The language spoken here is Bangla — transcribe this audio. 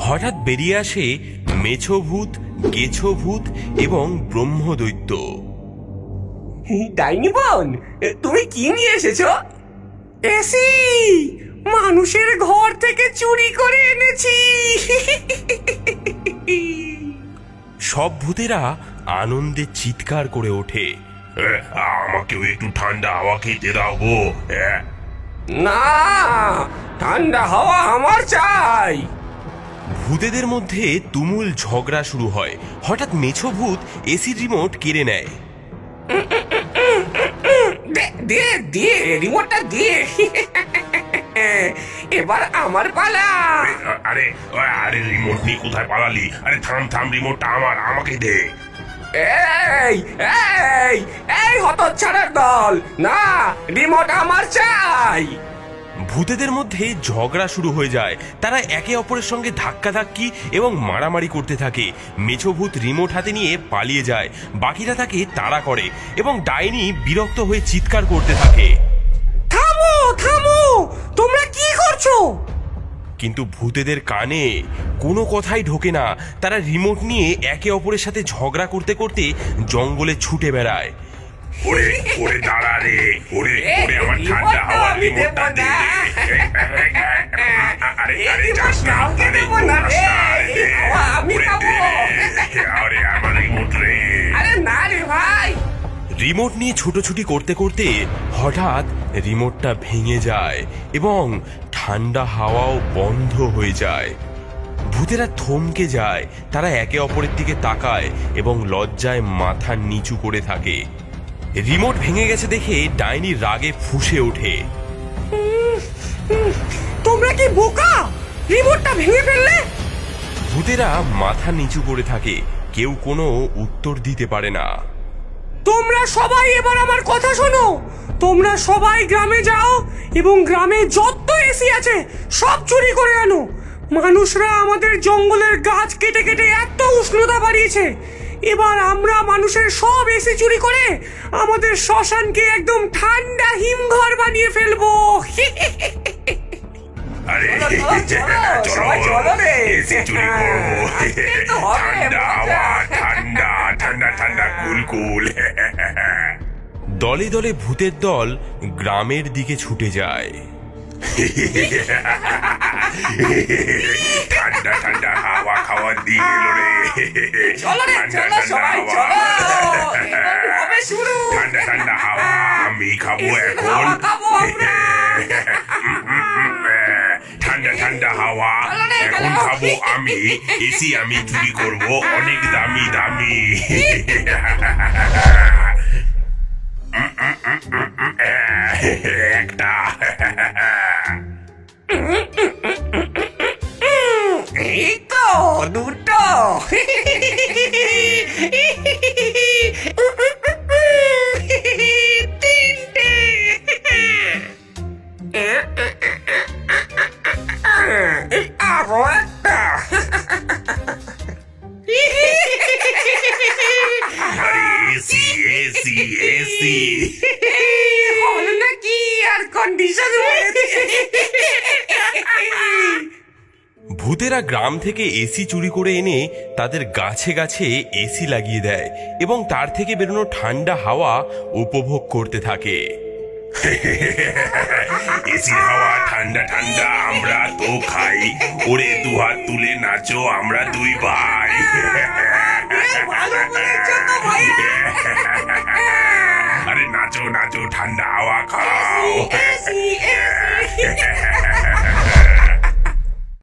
হঠাৎ বেরিয়ে আসে মেছো ভূত, কেছো ভূত এবং ব্রহ্মদৈত্য। ডাইনি বোন, তুমি কি নিয়ে এসেছো? এসি মানুষের ঘর থেকে চুরি করে এনেছি। সব ভূতেরা আনন্দে চিৎকার করে ওঠে, আমাকেও একটু ঠান্ডা হাওয়া খেতে দাও গো। না, ঠান্ডা হাওয়া আমার চাই। ভূতেদের মধ্যে তুমুল ঝগড়া শুরু হয়। হঠাৎ মেছো ভূত এসির রিমোট কেড়ে নেয়। দিয়ে রিমোটটা দিয়ে। এবার আমার পালা। আরে আরে রিমোট নিয়ে কোথায় পালালি? আরে থাম থাম, রিমোটটা আমার, আমাকে দে। এই এই এই হতচ্ছাড়ার দল, না, রিমোট আমার চাই। ভূতেদের মধ্যে ঝগড়া শুরু হয়ে যায়। তারা একে অপরের সঙ্গে ধাক্কাধাক্কি এবং মারামারি করতে থাকে। মেছো ভূত রিমোট হাতে নিয়ে পালিয়ে যায়। বাকিরা তাকে তাড়া করে এবং ডাইনি বিরক্ত হয়ে চিৎকার করতে থাকে, থামো থামো, তোমরা কি করছো? কিন্তু ভূতেদের কানে কোনো কথাই ঢোকে না। তারা রিমোট নিয়ে একে অপরের সাথে ঝগড়া করতে করতে জঙ্গলে ছুটে বেড়ায়। ওরে ওরে দাঁড়া রে, ওরে ওরে আমার ঠান্ডা হাওয়ার রিমোটটা দে। আরে আরে যাস না, আমি খাবো। আরে আমার রিমোট রে। আরে না রে ভাই। রিমোট নিয়ে ছুটোছুটি করতে করতে হঠাৎ রিমোটটা ভেঙে যায় এবং ঠান্ডা হাওয়াও বন্ধ হয়ে যায়। ভূতেরা থমকে যায়। তারা একে অপরের দিকে তাকায় এবং লজ্জায় মাথা নিচু করে থাকে। রিমোট ভেঙে গেছে দেখে ডাইনি রাগে ফুঁসে ওঠে, তোমরা কি বোকা? রিমোটটা ভেঙে ফেললে। ভূতেরা মাথা নিচু করে থাকে। কেউ কোনো উত্তর দিতে পারে না। তোমরা সবাই এবার আমার কথা শোনো। তোমরা সবাই গ্রামে যাও এবং গ্রামে যত এসি আছে সব চুরি করে আনো। মানুষরা আমাদের জঙ্গলের গাছ কেটে কেটে এত উষ্ণতা বাড়িয়েছে। এবার আমরা মানুষের সব এসি চুরি করে আমাদের শ্মশানকে একদম ঠান্ডা হিমঘর বানিয়ে ফেলবো। আরে চলো রে, এসি চুরি করবো। ঠান্ডা হাওয়া, ঠান্ডা ঠান্ডা ঠান্ডা কুল। দলে দলে ভূতের দল গ্রামের দিকে ছুটে যায়। ঠান্ডা ঠান্ডা হাওয়া খাওয়া দিয়ে এলো রে। ঠান্ডা ঠান্ডা হাওয়া আমি খাবো এখন। ঠান্ডা ঠান্ডা হাওয়া এখন খাবো আমি। এসি আমি চুরি করবো, অনেক দামি দামি। একটা এই তো দুটো। তিনটে। আরো একটা। আরে এসি এসি এসি হলো নাকি এয়ার কন্ডিশন? ভূতেরা গ্রাম থেকে এসি চুরি করে এনে তাদের গাছে গাছে এসি লাগিয়ে দেয় এবং তার থেকে বেরোনো ঠান্ডা হাওয়া উপভোগ করতে থাকে। এসির হাওয়া ঠান্ডা ঠান্ডা আমরা তো খাই। ওরে দুহাত তুলে নাচো আমরা দুই ভাই। আরে নাচো নাচো ঠান্ডা হাওয়া খাও।